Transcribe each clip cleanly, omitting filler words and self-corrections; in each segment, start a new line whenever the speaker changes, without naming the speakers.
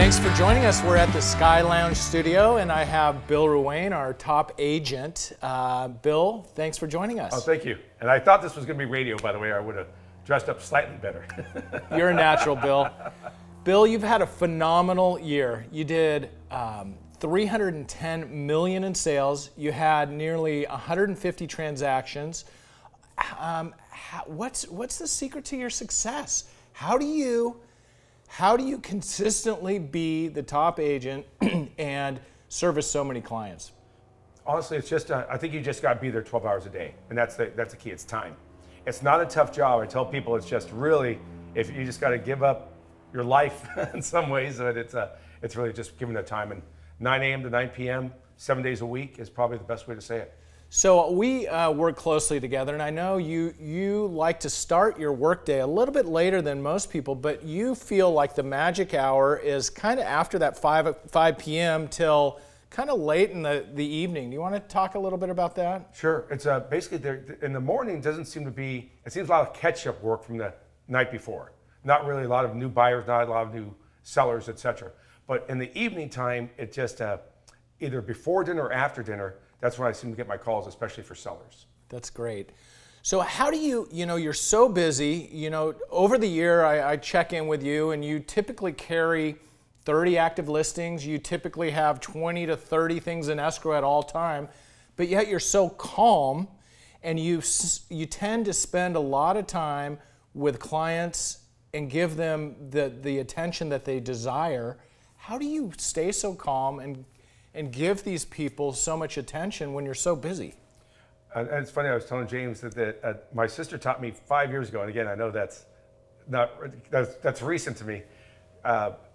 Thanks for joining us. We're at the Sky Lounge studio, and I have Bill Ruane, our top agent. Bill, thanks for joining us.
Oh, thank you. And I thought this was going to be radio, by the way. I would have dressed up slightly better.
You're a natural, Bill. Bill, you've had a phenomenal year. You did $310 million in sales. You had nearly 150 transactions. What's the secret to your success? How do you consistently be the top agent and service so many clients?
Honestly, it's just, I think you just got to be there 12 hours a day. And that's the key, it's time. It's not a tough job. I tell people it's just really, if you just got to give up your life in some ways, but it's really just giving that time. And 9 a.m. to 9 p.m., 7 days a week is probably the best way to say it.
So we work closely together, and I know you like to start your workday a little bit later than most people, but you feel like the magic hour is kind of after that 5 p.m. till kind of late in the evening. Do you want to talk a little bit about that?
Sure. It's basically in the morning doesn't seem to be, it seems a lot of catch-up work from the night before. Not really a lot of new buyers, not a lot of new sellers, etc. But in the evening time, it just either before dinner or after dinner, that's when I seem to get my calls, especially for sellers.
That's great. So how do you're so busy, over the year I check in with you and you typically carry 30 active listings. You typically have 20 to 30 things in escrow at all time, but yet you're so calm and you tend to spend a lot of time with clients and give them the attention that they desire. How do you stay so calm and give these people so much attention when you're so busy?
And it's funny, I was telling James that my sister taught me 5 years ago, and again, I know that's recent to me.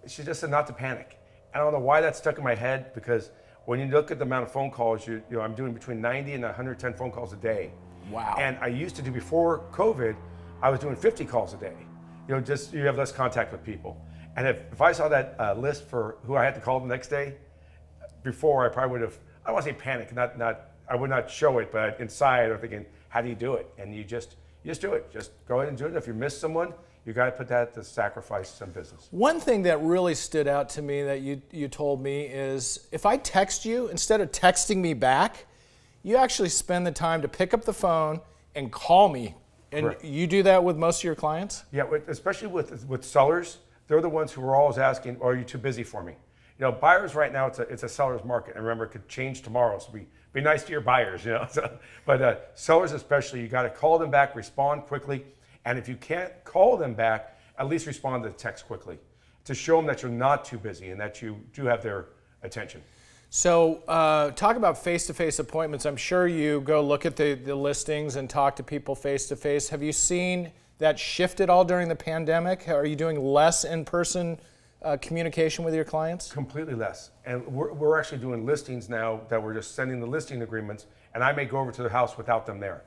She just said not to panic. I don't know why that stuck in my head, because when you look at the amount of phone calls, I'm doing between 90 and 110 phone calls a day.
Wow.
And I used to do, before COVID, I was doing 50 calls a day. You have less contact with people. And if I saw that list for who I had to call the next day, before I probably would have, I don't want to say panic, I would not show it, but inside I'm thinking, how do you do it? And you just do it. Just go ahead and do it. If you miss someone, you got to put that to sacrifice some business.
One thing that really stood out to me that you told me is, if I text you, instead of texting me back, you actually spend the time to pick up the phone and call me. And correct. You do that with most of your clients? Yeah,
especially with sellers. They're the ones who are always asking, are you too busy for me? Buyers right now, it's a seller's market. And remember, it could change tomorrow, so be nice to your buyers, But sellers especially, you got to call them back, respond quickly. And if you can't call them back, at least respond to the text quickly to show them that you're not too busy and that you do have their attention.
So talk about face-to-face appointments. I'm sure you go look at the listings and talk to people face-to-face. Have you seen that shift at all during the pandemic? Are you doing less in-person communication with your clients?
Completely less. And we're actually doing listings now that we're just sending the listing agreements, and I may go over to their house without them there.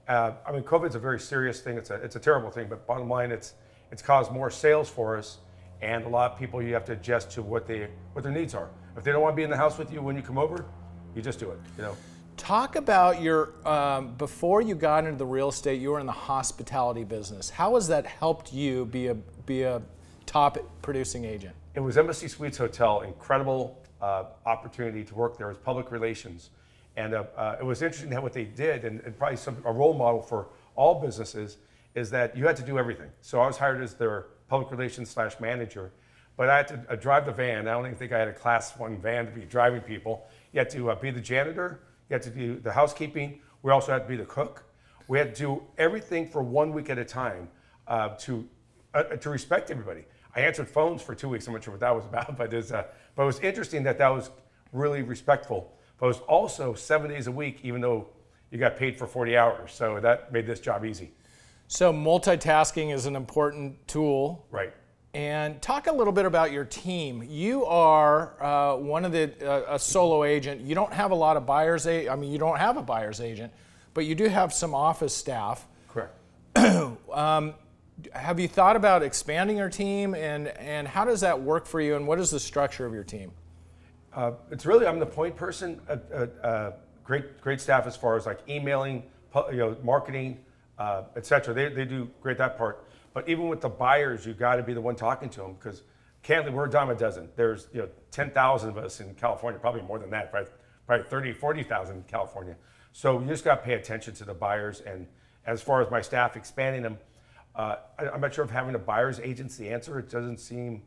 COVID's a very serious thing. It's a terrible thing, but bottom line, it's caused more sales for us, and a lot of people, you have to adjust to what their needs are. If they don't want to be in the house with you when you come over, you just do it.
Talk about your before you got into the real estate, you were in the hospitality business. How has that helped you be a top producing agent?
It was Embassy Suites Hotel, incredible opportunity to work there as public relations. And it was interesting that what they did, and probably a role model for all businesses, is that you had to do everything. So I was hired as their public relations / manager, but I had to drive the van. I don't even think I had a class 1 van to be driving people. You had to be the janitor, you had to do the housekeeping. We also had to be the cook. We had to do everything for 1 week at a time to respect everybody. I answered phones for 2 weeks. I'm not sure what that was about, but it was interesting that was really respectful. But it was also 7 days a week, even though you got paid for 40 hours. So that made this job easy.
So multitasking is an important tool.
Right.
And talk a little bit about your team. You are a solo agent. You don't have a lot of buyers. You don't have a buyer's agent, but you do have some office staff.
Correct.
Have you thought about expanding your team, and how does that work for you, and what is the structure of your team?
It's really, I'm the point person. Great staff as far as like emailing, marketing, etc. They do great that part. But even with the buyers, you got to be the one talking to them, because candidly, we're a dime a dozen. There's 10,000 of us in California, probably more than that, probably 30, 40,000 in California. So you just got to pay attention to the buyers. And as far as my staff expanding them, I'm not sure if having a buyer's agent's the answer. It doesn't seem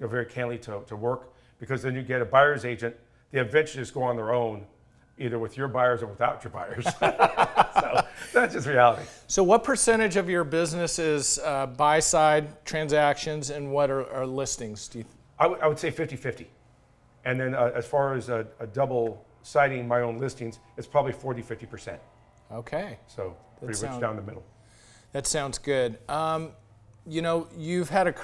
very candidly to work, because then you get a buyer's agent, they eventually just go on their own, either with your buyers or without your buyers. So that's just reality.
So what percentage of your business is buy-side transactions and what are listings?
I would say 50-50. And then as far as a double siding my own listings, it's probably 40-50%.
Okay.
So pretty much down the middle.
That sounds good. You've had a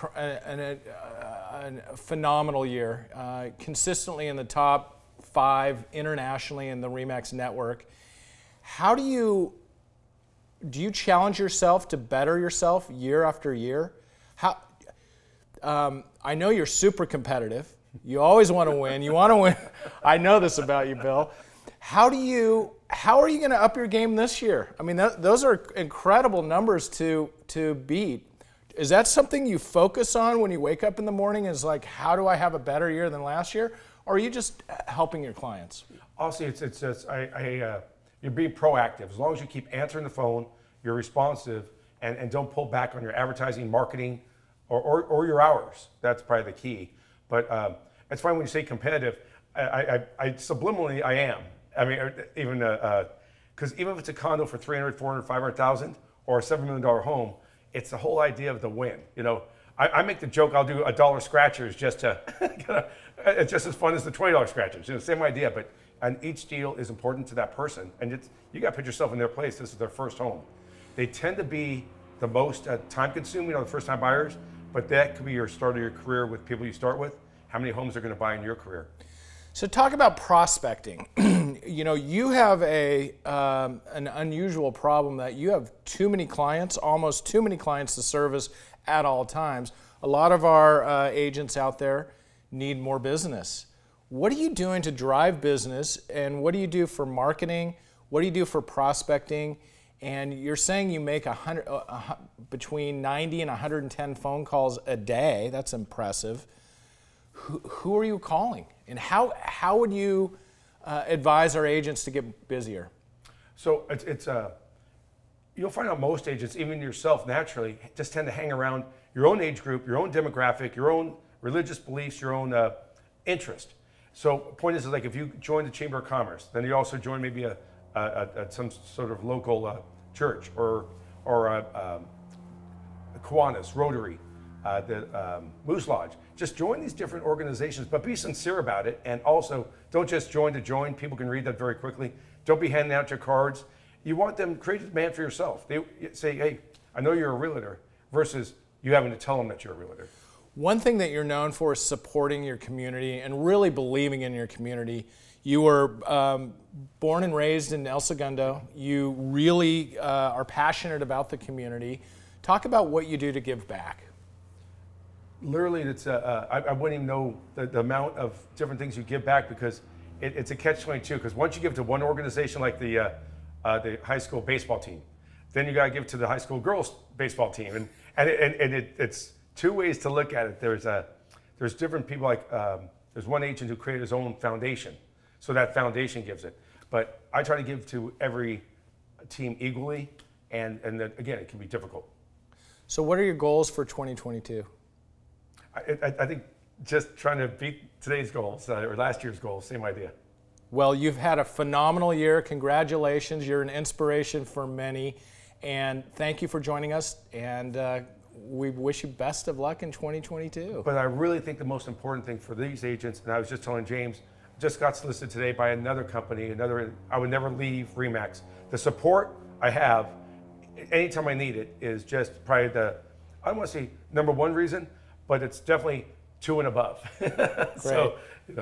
phenomenal year, consistently in the top 5 internationally in the RE/MAX network. How do you challenge yourself to better yourself year after year? I know you're super competitive. You always want to win. You want to win. I know this about you, Bill. How are you going to up your game this year? I mean, those are incredible numbers to beat. Is that something you focus on when you wake up in the morning? Is like, how do I have a better year than last year? Or are you just helping your clients?
Honestly, you're being proactive. As long as you keep answering the phone, you're responsive, and don't pull back on your advertising, marketing, or your hours. That's probably the key. But it's fine when you say competitive. I subliminally, I am. I mean, even because even if it's a condo for 300, 400, 500,000, or a $7 million home, it's the whole idea of the win. I make the joke, I'll do $1 scratchers just to, it's just as fun as the $20 scratchers. Same idea, and each deal is important to that person. And you got to put yourself in their place. This is their first home. They tend to be the most time consuming, the first time buyers, but that could be your start of your career with people you start with. How many homes they're going to buy in your career.
So talk about prospecting. You have an unusual problem that you have too many clients, almost too many clients to service at all times. A lot of our agents out there need more business. What are you doing to drive business, and what do you do for marketing? What do you do for prospecting? And you're saying you make between 90 and 110 phone calls a day. That's impressive. Who are you calling? And how would you advise our agents to get busier?
So you'll find out most agents, even yourself naturally, just tend to hang around your own age group, your own demographic, your own religious beliefs, your own interest. So point is like if you join the Chamber of Commerce, then you also join maybe some sort of local church or Kiwanis, Rotary, the Moose Lodge. Just join these different organizations, but be sincere about it. And also, don't just join to join. People can read that very quickly. Don't be handing out your cards. You want them to create a demand for yourself. They say, hey, I know you're a realtor, versus you having to tell them that you're a realtor.
One thing that you're known for is supporting your community and really believing in your community. You were born and raised in El Segundo. You really are passionate about the community. Talk about what you do to give back.
Literally, I wouldn't even know the amount of different things you give back, because it's a catch-22. Because once you give to one organization like the high school baseball team, then you got to give to the high school girls baseball team, and it's two ways to look at it. There's different people, like there's one agent who created his own foundation, so that foundation gives it. But I try to give to every team equally, and then, again, it can be difficult.
So what are your goals for 2022?
I think just trying to beat today's goals, or last year's goals, same idea.
Well, you've had a phenomenal year. Congratulations. You're an inspiration for many. And thank you for joining us. And we wish you best of luck in 2022.
But I really think the most important thing for these agents, and I was just telling James, just got solicited today by another company, I would never leave RE/MAX. The support I have, anytime I need it, is just probably I don't want to say number one reason, but it's definitely 2 and above. So,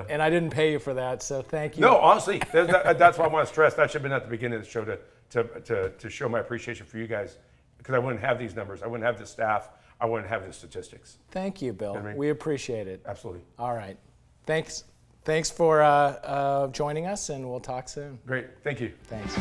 and I didn't pay you for that, so thank you.
No, honestly, that's why I want to stress. That should have been at the beginning of the show to show my appreciation for you guys, because I wouldn't have these numbers. I wouldn't have the staff. I wouldn't have the statistics.
Thank you, Bill.
You know what I mean?
We appreciate it.
Absolutely.
All right. Thanks for joining us, and we'll talk soon.
Great. Thank you.
Thanks.